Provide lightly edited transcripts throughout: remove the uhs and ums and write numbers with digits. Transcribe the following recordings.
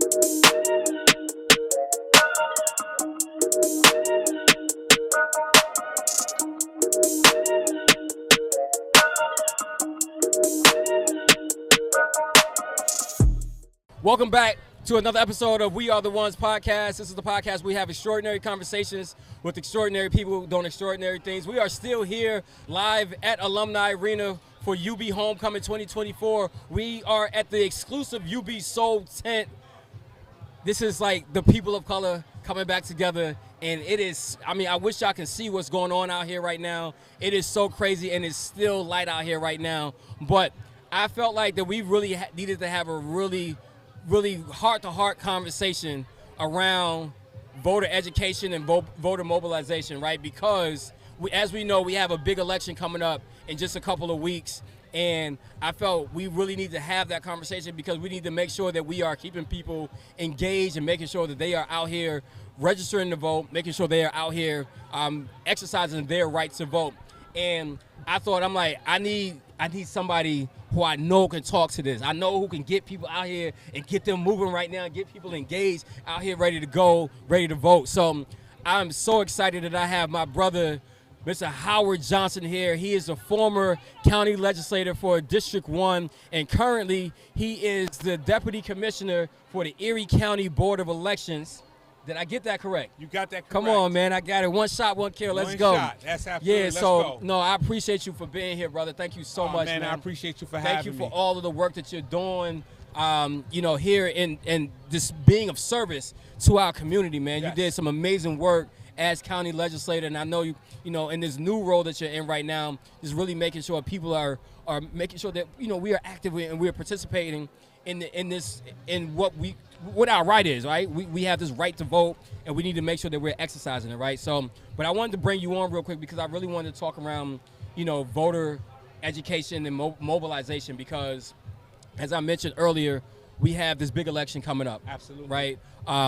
Welcome back to another episode of We Are the Ones podcast. This is the podcast we have extraordinary conversations with extraordinary people doing extraordinary things. We are still here live at Alumni Arena for UB Homecoming 2024. We are at the exclusive UB Soul tent. This is like the people of color coming back together, and it is, I wish y'all can see what's going on out here right now. It is so crazy, and it's still light out here right now, but I felt like that we really needed to have a really heart-to-heart conversation around voter education and voter mobilization, right? Because as we know, we have a big election coming up in just a couple of weeks, and I felt we really need to have that conversation because we need to make sure that we are keeping people engaged and making sure that they are out here registering to vote, making sure they are out here exercising their right to vote. And I thought, I need somebody who I know can talk to this. I know who can get people out here and get them moving right now, get people engaged out here ready to go, ready to vote. So I'm so excited that I have my brother, Mr. Howard Johnson here. He is a former county legislator for District 1, and currently he is the deputy commissioner for the Erie County Board of Elections. Did I get that correct? You got that correct. Come on, man. I got it. One shot, one kill. Let's go. One shot. That's absolutely. Yeah, Let's so, go. No, I appreciate you for being here, brother. Thank you so much, man. I appreciate you for having me. Thank you for me. all of the work that you're doing, here and just being of service to our community, man. Yes. You did some amazing work as county legislator, and I know you in this new role that you're in right now, is really making sure people are making sure that, we are active and we are participating in what our right is, right? We have this right to vote, and we need to make sure that we're exercising it, right? So, but I wanted to bring you on real quick because I really wanted to talk around, voter education and mobilization because, as I mentioned earlier, we have this big election coming up. Absolutely. Right?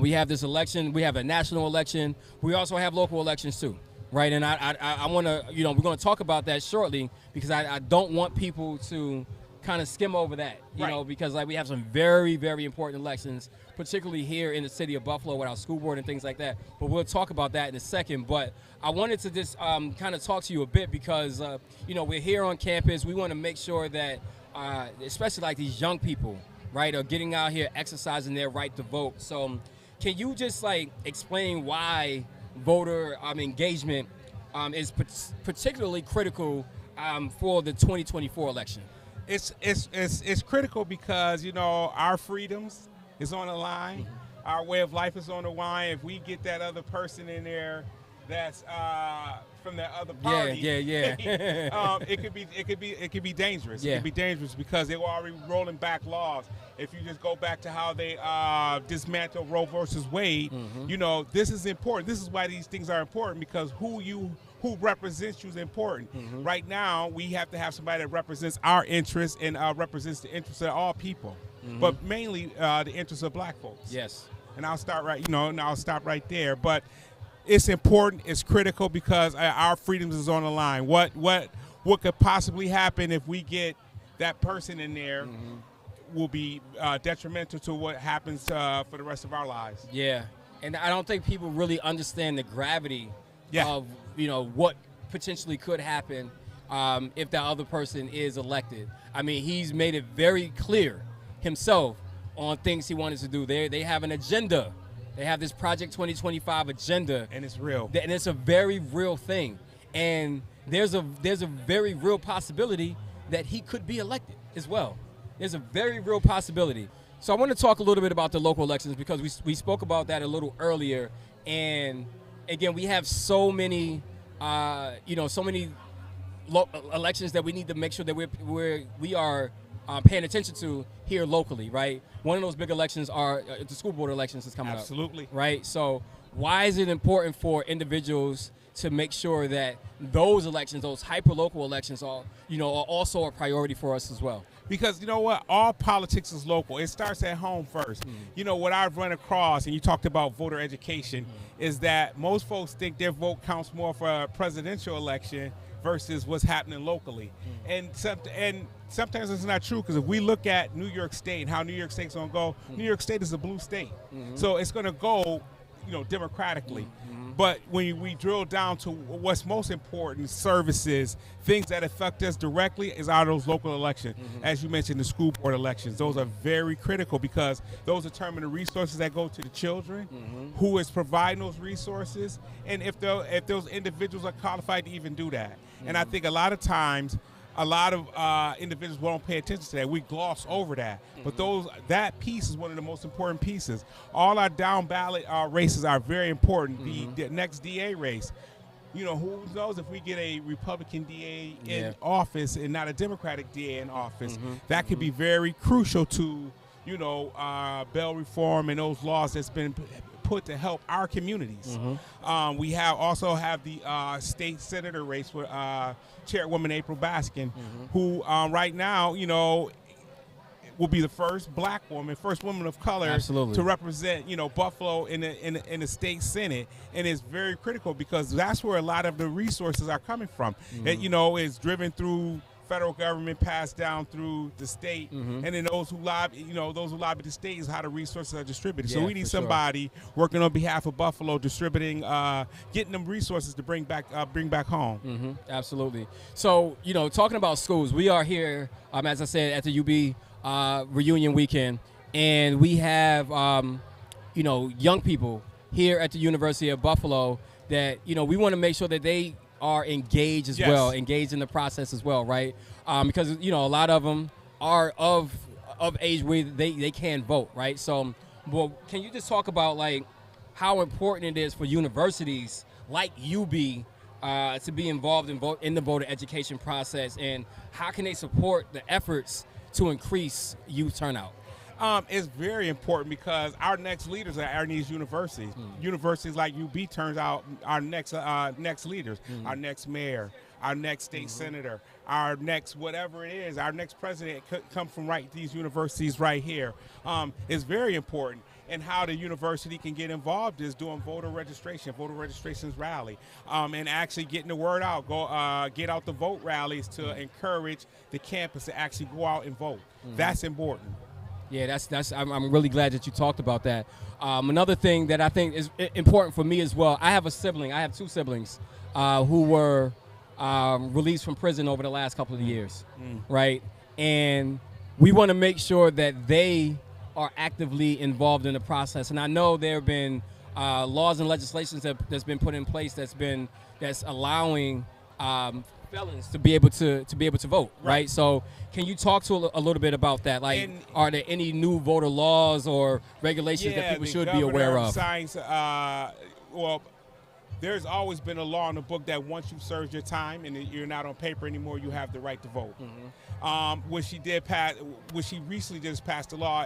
We have this election. We have a national election. We also have local elections too, right? And I want to, we're going to talk about that shortly because I don't want people to kind of skim over that, because we have some very, very important elections, particularly here in the city of Buffalo with our school board and things like that. But we'll talk about that in a second. But I wanted to just kind of talk to you a bit because, we're here on campus. We want to make sure that, especially like these young people, right, are getting out here exercising their right to vote. So can you just explain why voter engagement is particularly critical for the 2024 election? It's critical because our freedoms is on the line, our way of life is on the line. If we get that other person in there that's from that other party, it could be dangerous. Yeah. It could be dangerous because they were already rolling back laws. If you just go back to how they dismantled Roe versus Wade, this is important. This is why these things are important because who represents you is important. Mm-hmm. Right now, we have to have somebody that represents our interests and represents the interests of all people, but mainly the interests of black folks. Yes. And I'll start I'll stop right there. But it's important, it's critical because our freedoms is on the line. What could possibly happen if we get that person in there will be detrimental to what happens for the rest of our lives. Yeah. And I don't think people really understand the gravity of what potentially could happen if that other person is elected. He's made it very clear himself on things he wanted to do. They have an agenda. They have this Project 2025 agenda, And it's real. And it's a very real thing. And there's a very real possibility that he could be elected as well. There's a very real possibility. So I want to talk a little bit about the local elections because we spoke about that a little earlier. And again, we have so many, elections that we need to make sure that we are paying attention to here locally, right? One of those big elections are the school board elections is coming up. Absolutely. Right? So why is it important for individuals to make sure that those elections, those hyper-local elections are also a priority for us as well? Because all politics is local. It starts at home first. What I've run across, and you talked about voter education, is that most folks think their vote counts more for a presidential election versus what's happening locally. And sometimes it's not true, because if we look at New York State and how New York State's going to go, New York State is a blue state. So it's going to go, democratically. But when we drill down to what's most important, services, things that affect us directly, are those local elections. As you mentioned, the school board elections. Those are very critical, because those determine the resources that go to the children, who is providing those resources, and if those individuals are qualified to even do that. And I think a lot of times, a lot of individuals won't pay attention to that. We gloss over that. But that piece is one of the most important pieces. All our down ballot races are very important. The next DA race, who knows if we get a Republican DA in office and not a Democratic DA in office, that could be very crucial to, bail reform and those laws that's been put to help our communities. We also have the state senator race with Chairwoman April Baskin, who right now, will be the first black woman, first woman of color to represent, Buffalo in the state Senate, and it's very critical, because that's where a lot of the resources are coming from. It, is driven through federal government, passed down through the state, and then those who lobby, the state, is how the resources are distributed. So we need somebody working on behalf of Buffalo, distributing, getting them resources to bring back home. Absolutely. So talking about schools, we are here, as I said, at the UB reunion weekend, and we have young people here at the University of Buffalo that we want to make sure that they are engaged as well, engaged in the process as well, right? Because a lot of them are of age where they can vote, right? So, well, can you just talk about like how important it is for universities like UB to be involved in the voter education process, and how can they support the efforts to increase youth turnout? It's very important, because our next leaders are in these universities. Universities like UB turns out our next leaders, our next mayor, our next state senator, our next whatever it is, our next president could come from these universities right here. It's very important. And how the university can get involved is doing voter registrations rally, and actually getting the word out. Get out the vote rallies to encourage the campus to actually go out and vote. That's important. Yeah, that's. I'm really glad that you talked about that. Another thing that I think is important for me as well. I have two siblings who were released from prison over the last couple of years, right? And we want to make sure that they are actively involved in the process. And I know there have been laws and legislations that's been put in place that's allowing felons to be able to vote, right? So can you talk to a little bit about that? Like, are there any new voter laws or regulations that people should be aware of? There's always been a law in the book that once you've served your time and you're not on paper anymore, you have the right to vote. She recently just passed a law.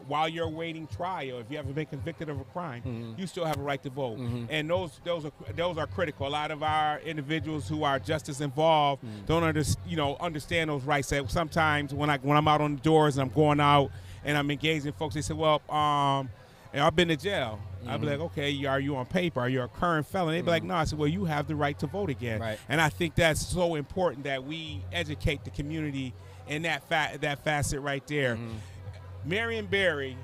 While you're awaiting trial, if you haven't been convicted of a crime, you still have a right to vote. And those are critical. A lot of our individuals who are justice involved don't understand those rights. That sometimes when I'm out on the doors and I'm going out and I'm engaging folks, they say, well, I've been to jail. I'd be like, okay, are you on paper? Are you a current felon? They'd be like, no. I said, well, you have the right to vote again. Right. And I think that's so important that we educate the community in that facet right there. Marion Barry.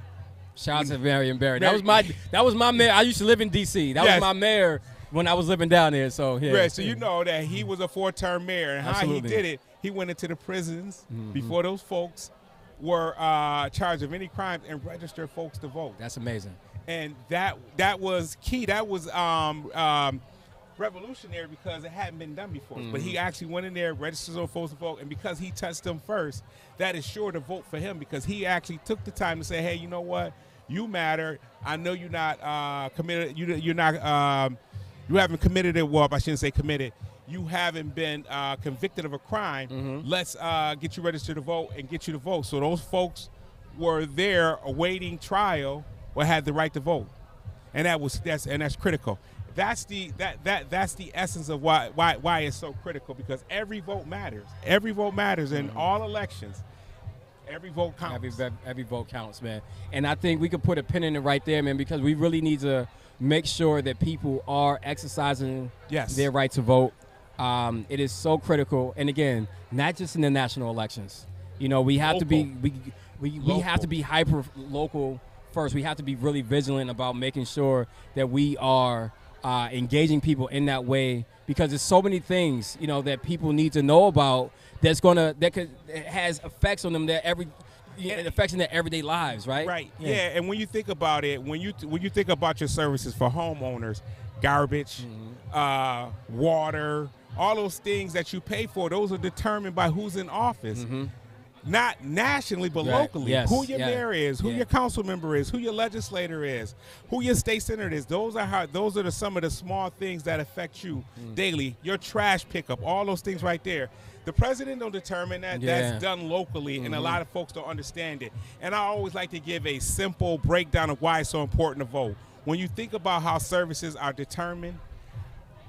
Shout out to Marion Barry. That was my mayor. I used to live in D.C. That was my mayor when I was living down there. So yeah. Right, so you know that he was a 4-term mayor, and Absolutely. How he did it, he went into the prisons before those folks were charged of any crimes and registered folks to vote. That's amazing. And that was key. That was revolutionary, because it hadn't been done before. But he actually went in there, registered those folks to vote, and because he touched them first, that is sure to vote for him, because he actually took the time to say, hey, you know what? You matter. I know you're not committed. You're not. You haven't committed it. Well, I shouldn't say committed. You haven't been convicted of a crime. Let's get you registered to vote and get you to vote. So those folks were there awaiting trial, or had the right to vote, and that's critical. That's the essence of why it's so critical, because every vote matters. Every vote matters in all elections. Every vote counts. Every vote counts, man. And I think we could put a pin in it right there, man, because we really need to make sure that people are exercising their right to vote. It is so critical, and again, not just in the national elections. You know, we have to be we have to be hyper local first. We have to be really vigilant about making sure that we are engaging people in that way, because there's so many things, you know, that people need to know about that has effects on them it affects in their everyday lives, right? Right. Yeah. And when you think about it, when you think about your services for homeowners, garbage, water, all those things that you pay for, those are determined by who's in office. Not nationally, but locally. Yes. Who your mayor is, who your council member is, who your legislator is, who your state senator is. Those are some of the small things that affect you daily. Your trash pickup, all those things right there. The president don't determine that. That's done locally, and a lot of folks don't understand it. And I always like to give a simple breakdown of why it's so important to vote. When you think about how services are determined,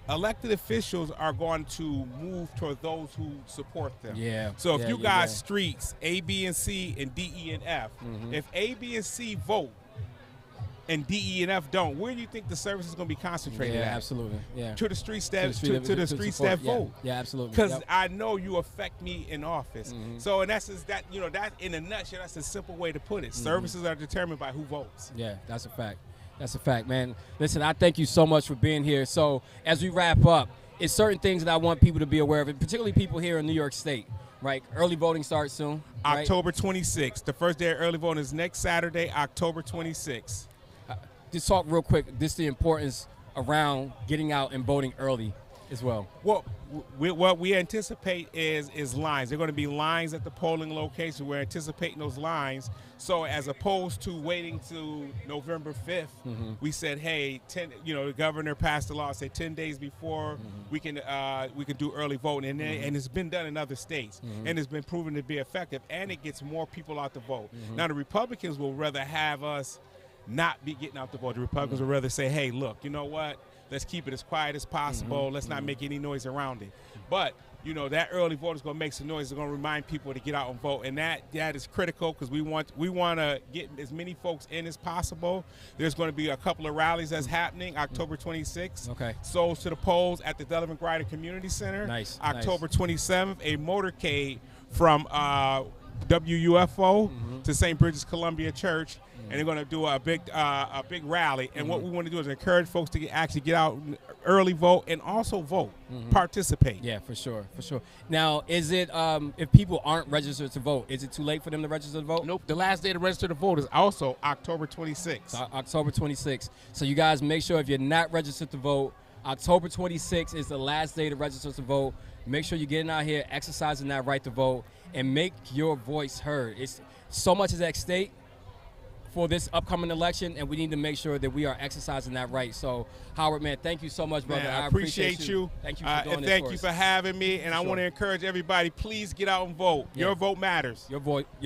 elected officials are going to move toward those who support them. So if you got streets, A, B, and C, and D, E, and F, if A, B, and C vote, and D, E, and F don't, where do you think the service is going to be concentrated at? Absolutely. To the street staff, to the streets that vote. Absolutely. Because I know you affect me in office. So in essence, that in a nutshell, that's a simple way to put it. Services are determined by who votes. Yeah, that's a fact. That's a fact, man. Listen, I thank you so much for being here. So as we wrap up, it's certain things that I want people to be aware of, particularly people here in New York State, right? Early voting starts soon. Right? October 26th. The first day of early voting is next Saturday, October 26th. Just talk real quick, just the importance around getting out and voting early as well. Well, what we anticipate is lines. There are going to be lines at the polling location. We're anticipating those lines. So as opposed to waiting to November 5th, we said, hey, the governor passed a law, said 10 days before we can do early voting, and it's been done in other states, and it's been proven to be effective, and it gets more people out to vote. Now the Republicans will rather have us not be getting out the vote. The Republicans would rather say, hey, look, you know what? Let's keep it as quiet as possible. Let's not make any noise around it. But, that early vote is going to make some noise. It's going to remind people to get out and vote. And that is critical, because we want to get as many folks in as possible. There's going to be a couple of rallies that's happening October 26th. Okay. Souls to the polls at the Delavan Grider Community Center. Nice. October 27th, a motorcade from WUFO to St. Bridget's Columbia Church, and they're going to do a big rally. And what we want to do is encourage folks to actually get out, early vote, and also vote, participate. Yeah, for sure. Now, is it if people aren't registered to vote, is it too late for them to register to vote? Nope. The last day to register to vote is also October 26th. October 26th. So you guys make sure, if you're not registered to vote, October 26th is the last day to register to vote. Make sure you're getting out here, exercising that right to vote, and make your voice heard. It's so much is at stake for this upcoming election, and we need to make sure that we are exercising that right. So, Howard, man, thank you so much, brother. Man, I appreciate you. Thank you for doing and this thank you for having me. And I want to encourage everybody, please get out and vote. Yeah. Your vote matters. Your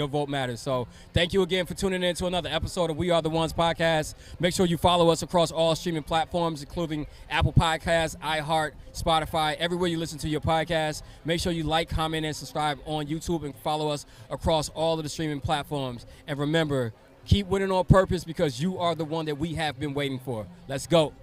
vote matters. So thank you again for tuning in to another episode of We Are the Ones podcast. Make sure you follow us across all streaming platforms, including Apple Podcasts, iHeart, Spotify, everywhere you listen to your podcast. Make sure you like, comment, and subscribe on YouTube, and follow us across all of the streaming platforms. And remember, keep winning on purpose, because you are the one that we have been waiting for. Let's go.